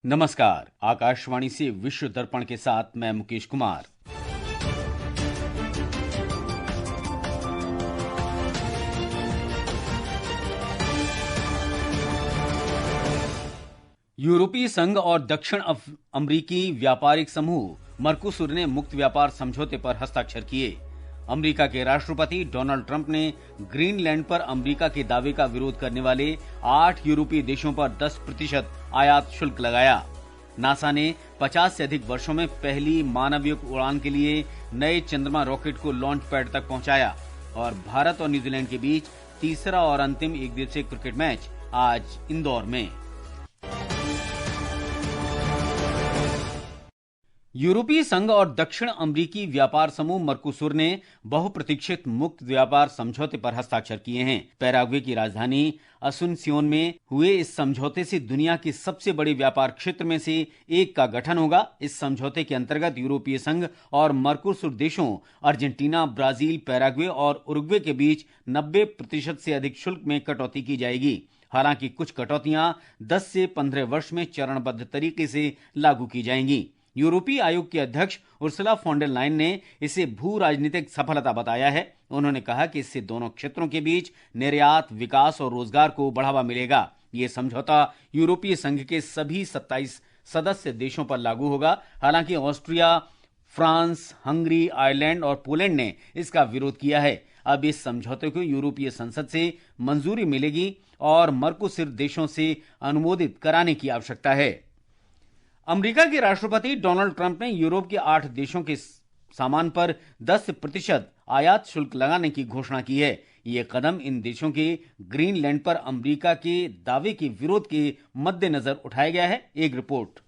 नमस्कार। आकाशवाणी से विश्व दर्पण के साथ मैं मुकेश कुमार। यूरोपीय संघ और दक्षिण अमरीकी व्यापारिक समूह मर्कोसुर ने मुक्त व्यापार समझौते पर हस्ताक्षर किए। अमेरिका के राष्ट्रपति डोनाल्ड ट्रंप ने ग्रीनलैंड पर अमेरिका के दावे का विरोध करने वाले 8 यूरोपीय देशों पर 10% आयात शुल्क लगाया। नासा ने 50 से अधिक वर्षों में पहली मानवयुक्त उड़ान के लिए नए चंद्रमा रॉकेट को लॉन्च पैड तक पहुंचाया और भारत और न्यूजीलैंड के बीच तीसरा और अंतिम एकदिवसीय क्रिकेट मैच आज इंदौर में। यूरोपीय संघ और दक्षिण अमरीकी व्यापार समूह मर्कोसुर ने बहुप्रतीक्षित मुक्त व्यापार समझौते पर हस्ताक्षर किए हैं। पैराग्वे की राजधानी असुनसियोन में हुए इस समझौते से दुनिया के सबसे बड़े व्यापार क्षेत्र में से एक का गठन होगा। इस समझौते के अंतर्गत यूरोपीय संघ और मर्कोसुर देशों अर्जेंटीना, ब्राजील, पैराग्वे और उरुग्वे के बीच 90% से अधिक शुल्क में कटौती की जाएगी। हालांकि कुछ कटौतियां 10 से 15 वर्ष में चरणबद्ध तरीके से लागू की जाएंगी। यूरोपीय आयोग के अध्यक्ष उर्सुला फॉन डर लायन ने इसे भू राजनीतिक सफलता बताया है। उन्होंने कहा कि इससे दोनों क्षेत्रों के बीच निर्यात, विकास और रोजगार को बढ़ावा मिलेगा। ये समझौता यूरोपीय संघ के सभी 27 सदस्य देशों पर लागू होगा। हालांकि ऑस्ट्रिया, फ्रांस, हंगरी, आयरलैंड और पोलैंड ने इसका विरोध किया है। अब इस समझौते को यूरोपीय संसद से मंजूरी मिलेगी और मर्कोसुर देशों से अनुमोदित कराने की आवश्यकता है। अमेरिका के राष्ट्रपति डोनाल्ड ट्रंप ने यूरोप के 8 देशों के सामान पर 10% आयात शुल्क लगाने की घोषणा की है। ये कदम इन देशों के ग्रीनलैंड पर अमेरिका के दावे के विरोध के मद्देनजर उठाया गया है। एक रिपोर्ट।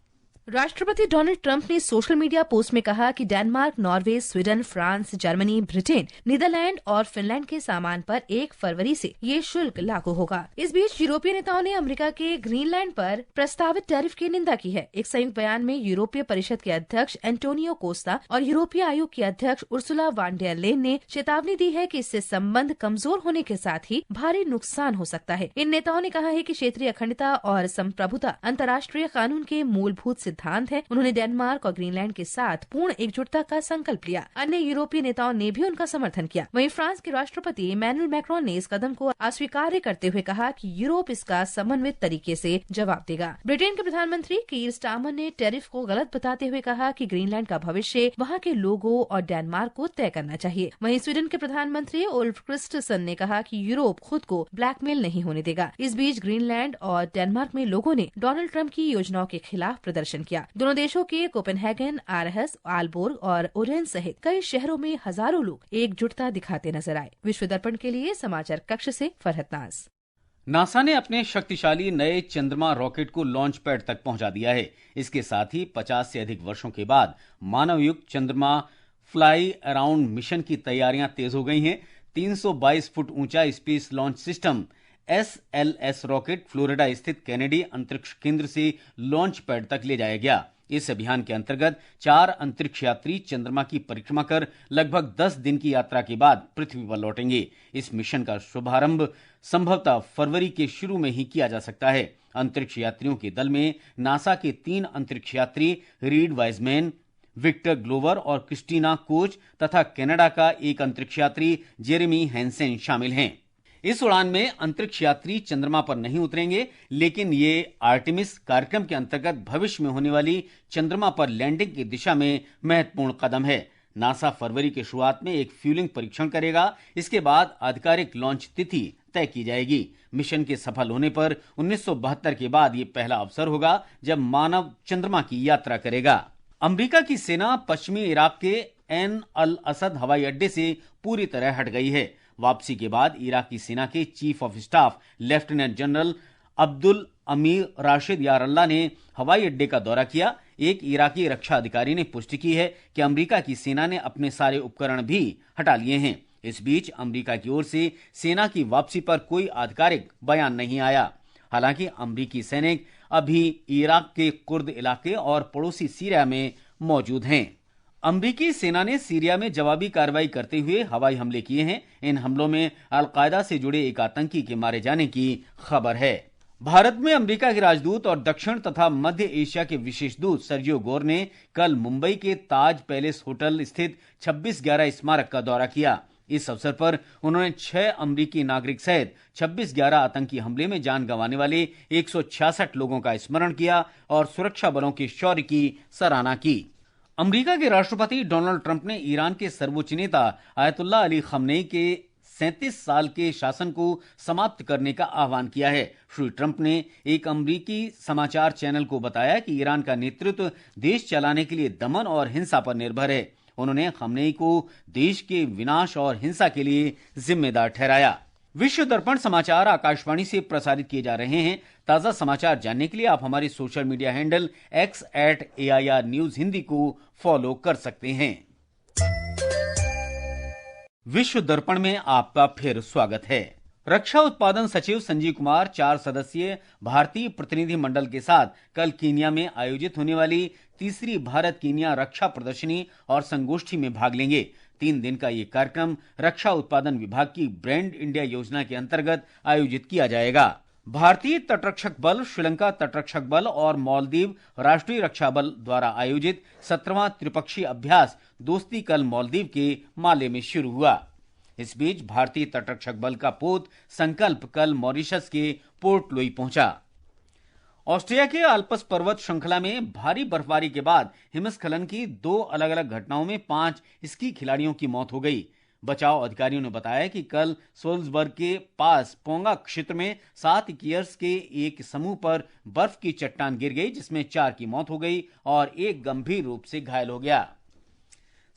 राष्ट्रपति डोनाल्ड ट्रंप ने सोशल मीडिया पोस्ट में कहा कि Denmark, Norway, Sweden, France, Germany, Britain, Netherland और फिनलैंड के सामान पर 1 फरवरी से ये शुल्क लागू होगा। इस बीच यूरोपीय नेताओं ने अमेरिका के ग्रीनलैंड पर प्रस्तावित टैरिफ की निंदा की है। एक संयुक्त बयान में यूरोपीय परिषद के अध्यक्ष एंटोनियो कोस्टा और यूरोपीय आयोग की अध्यक्ष उर्सुला वॉन डेर लेyen ने चेतावनी दी है कि इससे संबंध कमजोर होने के साथ ही भारी नुकसान हो सकता है। इन नेताओं ने कहा है कि क्षेत्रीय अखंडता और संप्रभुता अंतर्राष्ट्रीय कानून के मूलभूत सिद्धांत है। उन्होंने डेनमार्क और ग्रीनलैंड के साथ पूर्ण एकजुटता का संकल्प लिया। अन्य यूरोपीय नेताओं ने भी उनका समर्थन किया। वहीं फ्रांस के राष्ट्रपति इमैनुअल मैक्रोन ने इस कदम को अस्वीकार्य करते हुए कहा कि यूरोप इसका समन्वित तरीके से जवाब देगा। ब्रिटेन के प्रधानमंत्री कीर स्टारमर ने टैरिफ को गलत बताते हुए कहा कि ग्रीनलैंड का भविष्य वहाँ के लोगों और डेनमार्क को तय करना चाहिए। वहीं स्वीडन के प्रधानमंत्री उल्फ क्रिस्टसन ने कहा कि यूरोप खुद को ब्लैकमेल नहीं होने देगा। इस बीच ग्रीनलैंड और डेनमार्क में लोगों ने डोनाल्ड ट्रंप की योजनाओं के खिलाफ प्रदर्शन किया। दोनों देशों के कोपेनहेगन, आरहस, आलबोर्ग और ओडेंस सहित कई शहरों में हजारों लोग एकजुटता दिखाते नजर आए। विश्व दर्पण के लिए समाचार कक्ष से फरहत नाज। नासा ने अपने शक्तिशाली नए चंद्रमा रॉकेट को लॉन्च पैड तक पहुंचा दिया है। इसके साथ ही 50 से अधिक वर्षों के बाद मानवयुक्त चंद्रमा फ्लाई अराउंड मिशन की तैयारियां तेज हो गई हैं। 322 फुट ऊंचा space launch system SLS rocket Florida स्थित केनेडी अंतरिक्ष केंद्र से लॉन्च पैड तक ले जाया गया। इस अभियान के अंतर्गत 4 अंतरिक्ष यात्री चंद्रमा की परिक्रमा कर लगभग 10 दिन की यात्रा के बाद पृथ्वी पर लौटेंगे। इस मिशन का शुभारंभ संभवतः फरवरी के शुरू में ही किया जा सकता है। अंतरिक्ष यात्रियों के दल में नासा के 3 अंतरिक्ष यात्री रीड वाइजमैन, विक्टर ग्लोवर और क्रिस्टीना कोच तथा कनाडा का एक अंतरिक्ष यात्री जेरेमी हैंसेन शामिल हैं। इस उड़ान में अंतरिक्ष यात्री चंद्रमा पर नहीं उतरेंगे, लेकिन ये आर्टेमिस कार्यक्रम के अंतर्गत भविष्य में होने वाली चंद्रमा पर लैंडिंग की दिशा में महत्वपूर्ण कदम है। नासा फरवरी की शुरुआत में एक फ्यूलिंग परीक्षण करेगा। इसके बाद आधिकारिक लॉन्च तिथि तय की जाएगी। मिशन के सफल होने पर 1972 के बाद ये पहला अवसर होगा जब मानव चंद्रमा की यात्रा करेगा। अमेरिका की सेना पश्चिमी इराक के एन अल असद हवाई अड्डे से पूरी तरह हट गई है। वापसी के बाद इराकी सेना के chief of staff lieutenant general Abdul अमीर राशिद यारल्ला ने हवाई अड्डे का दौरा किया। एक इराकी रक्षा अधिकारी ने पुष्टि की है कि अमेरिका की सेना ने अपने सारे उपकरण भी हटा लिए हैं। इस बीच अमेरिका की ओर से सेना की वापसी पर कोई आधिकारिक बयान नहीं आया। हालांकि अमेरिकी सैनिक अभी इराक के कुर्द इलाके और पड़ोसी सीरिया में मौजूद हैं। अमेरिकी सेना ने सीरिया में जवाबी कार्रवाई करते हुए हवाई हमले किए हैं। इन हमलों में अलकायदा से जुड़े एक आतंकी के मारे जाने की खबर है। भारत में अमेरिका के राजदूत और दक्षिण तथा मध्य एशिया के विशेष दूत सर्जियो गोर ने कल मुंबई के ताज पैलेस होटल स्थित 26/11 स्मारक का दौरा किया। इस अवसर पर उन्होंने 6 अमेरिकी नागरिक सहित 26/11 आतंकी हमले में जान गंवाने वाले 166 लोगों का स्मरण किया और सुरक्षा बलों के शौर्य की सराहना की। अमेरिका के राष्ट्रपति डोनाल्ड ट्रंप ने ईरान के सर्वोच्च नेता आयतुल्लाह अली खamenei के 37 साल के शासन को समाप्त करने का आह्वान किया है। श्री ट्रंप ने एक अमेरिकी समाचार चैनल को बताया कि ईरान का नेतृत्व देश चलाने के लिए दमन और हिंसा पर निर्भर है। उन्होंने खamenei को देश के विनाश और हिंसा के लिए जिम्मेदार ठहराया। विश्व दर्पण समाचार आकाशवाणी से प्रसारित किए जा रहे हैं। ताजा समाचार जानने के लिए आप हमारे social media handle x@AIR News Hindi को फॉलो कर सकते हैं। विश्व दर्पण में आपका फिर स्वागत है। रक्षा उत्पादन सचिव संजीव कुमार 4 सदस्यीय भारतीय प्रतिनिधि मंडल के साथ कल कीनिया में आयोजित होने वाली तीसरी भारत कीनिया रक्षा प्रदर्शनी और संगोष्ठी में भाग लेंगे। 3 दिन का ये कार्यक्रम रक्षा उत्पादन विभाग की ब्रांड इंडिया योजना के अंतर्गत आयोजित किया जाएगा। भारतीय तटरक्षक बल, श्रीलंका तटरक्षक बल और मालदीव राष्ट्रीय रक्षा बल द्वारा आयोजित 17वां त्रिपक्षीय अभ्यास दोस्ती कल मालदीव के माले में शुरू हुआ। इस बीच भारतीय तटरक्षक बल का पोत संकल्प कल मॉरिशस के पोर्ट लुई पहुंचा। ऑस्ट्रिया के आल्प्स पर्वत श्रृंखला में भारी बर्फबारी के बाद हिमस्खलन की 2 अलग अलग घटनाओं में 5 स्की खिलाड़ियों की मौत हो गई। बचाव अधिकारियों ने बताया कि कल सोल्सबर्ग के पास पोंगा क्षेत्र में 7 स्कीयर्स के एक समूह पर बर्फ की चट्टान गिर गई, जिसमें 4 की मौत हो गई और 1 गंभीर रूप से घायल हो गया।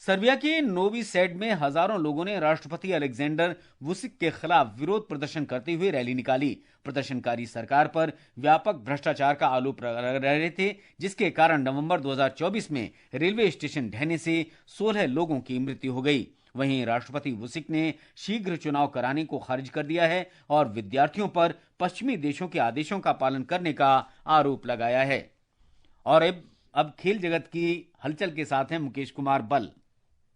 सर्बिया के नोवी सैड में हजारों लोगों ने राष्ट्रपति अलेक्जेंडर वुसिक के खिलाफ विरोध प्रदर्शन करते हुए रैली निकाली। प्रदर्शनकारी सरकार पर व्यापक भ्रष्टाचार का आरोप लगा रहे थे, जिसके कारण नवंबर 2024 में रेलवे स्टेशन ढहने से 16 लोगों की मृत्यु हो गई। वहीं राष्ट्रपति वुसिक ने शीघ्र चुनाव कराने को खारिज कर दिया है और विद्यार्थियों पर पश्चिमी देशों के आदेशों का पालन करने का आरोप लगाया है। और अब खेल जगत की हलचल के साथ हैं मुकेश कुमार बल।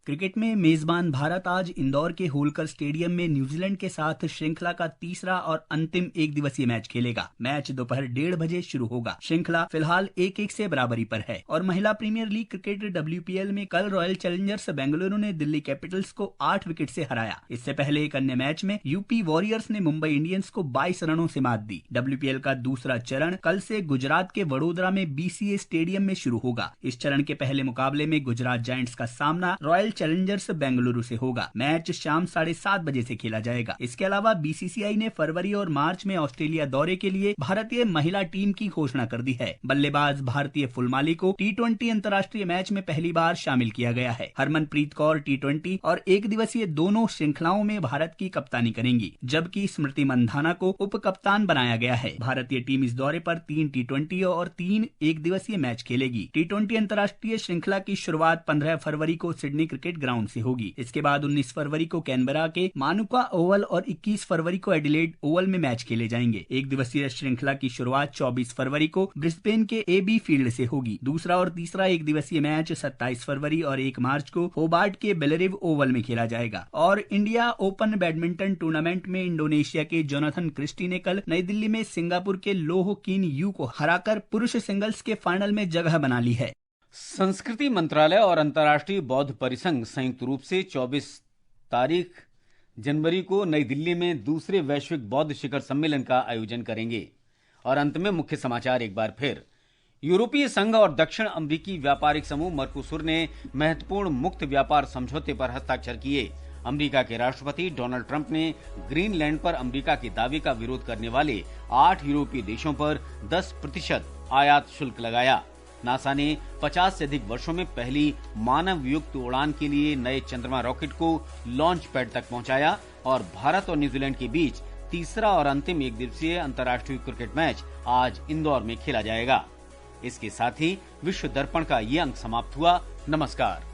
क्रिकेट में मेजबान भारत आज इंदौर के होलकर स्टेडियम में न्यूजीलैंड के साथ श्रृंखला का तीसरा और अंतिम एक दिवसीय मैच खेलेगा। मैच दोपहर 1:30 बजे शुरू होगा। श्रृंखला फिलहाल 1-1 से बराबरी पर है। और महिला प्रीमियर लीग क्रिकेट WPL में कल रॉयल चैलेंजर्स बेंगलुरु ने दिल्ली कैपिटल्स को 8 विकेट से हराया। इससे पहले एक अन्य मैच में यूपी वॉरियर्स ने मुंबई इंडियंस को 22 रनों से मात दी। WPL का दूसरा चरण कल से गुजरात के वडोदरा में BCA स्टेडियम में शुरू होगा। इस चरण के पहले मुकाबले में गुजरात जायंट्स का सामना रॉयल चैलेंजर्स बेंगलुरु से होगा। मैच शाम 7:30 बजे से खेला जाएगा। इसके अलावा BCCI ने फरवरी और मार्च में ऑस्ट्रेलिया दौरे के लिए भारतीय महिला टीम की घोषणा कर दी है। बल्लेबाज भारतीय फुलमाली को T20 अंतर्राष्ट्रीय मैच में पहली बार शामिल किया गया है। हरमनप्रीत कौर T20 और एक दिवसीय दोनों श्रृंखलाओं में भारत की कप्तानी करेंगी, जबकि स्मृति मंधाना को उप कप्तान बनाया गया है। भारतीय टीम इस दौरे पर 3 T20 और 3 एक दिवसीय मैच खेलेगी। T20 अंतर्राष्ट्रीय श्रृंखला की शुरुआत 15 फरवरी को सिडनी क्रिकेट ग्राउंड से होगी। इसके बाद 19 फरवरी को कैनबरा के मानुका ओवल और 21 फरवरी को एडिलेड ओवल में मैच खेले जाएंगे। एक दिवसीय श्रृंखला की शुरुआत 24 फरवरी को ब्रिस्बेन के AB फील्ड से होगी। दूसरा और तीसरा एक दिवसीय मैच 27 फरवरी और 1 मार्च को होबार्ट के बेलेरिव ओवल में खेला जाएगा। और इंडिया ओपन बैडमिंटन टूर्नामेंट में इंडोनेशिया के जोनाथन क्रिस्टी ने कल नई दिल्ली में सिंगापुर के लोह किन यू को हराकर पुरुष सिंगल्स के फाइनल में जगह बना ली है। संस्कृति मंत्रालय और अंतर्राष्ट्रीय बौद्ध परिसंघ संयुक्त रूप से 24 तारीख जनवरी को नई दिल्ली में दूसरे वैश्विक बौद्ध शिखर सम्मेलन का आयोजन करेंगे। और अंत में मुख्य समाचार एक बार फिर। यूरोपीय संघ और दक्षिण अमेरिकी व्यापारिक समूह मर्कोसुर ने महत्वपूर्ण मुक्त व्यापार समझौते पर हस्ताक्षर किए। अमेरिका के राष्ट्रपति डोनाल्ड ट्रंप ने ग्रीनलैंड पर अमेरिका के दावे का विरोध करने वाले 8 यूरोपीय देशों पर 10% आयात शुल्क लगाया। नासा ने 50 से अधिक वर्षों में पहली मानव युक्त उड़ान के लिए नए चंद्रमा रॉकेट को लॉन्च पैड तक पहुंचाया। और भारत और न्यूजीलैंड के बीच तीसरा और अंतिम एक दिवसीय अंतर्राष्ट्रीय क्रिकेट मैच आज इंदौर में खेला जाएगा। इसके साथ ही विश्व दर्पण का ये अंक समाप्त हुआ। नमस्कार।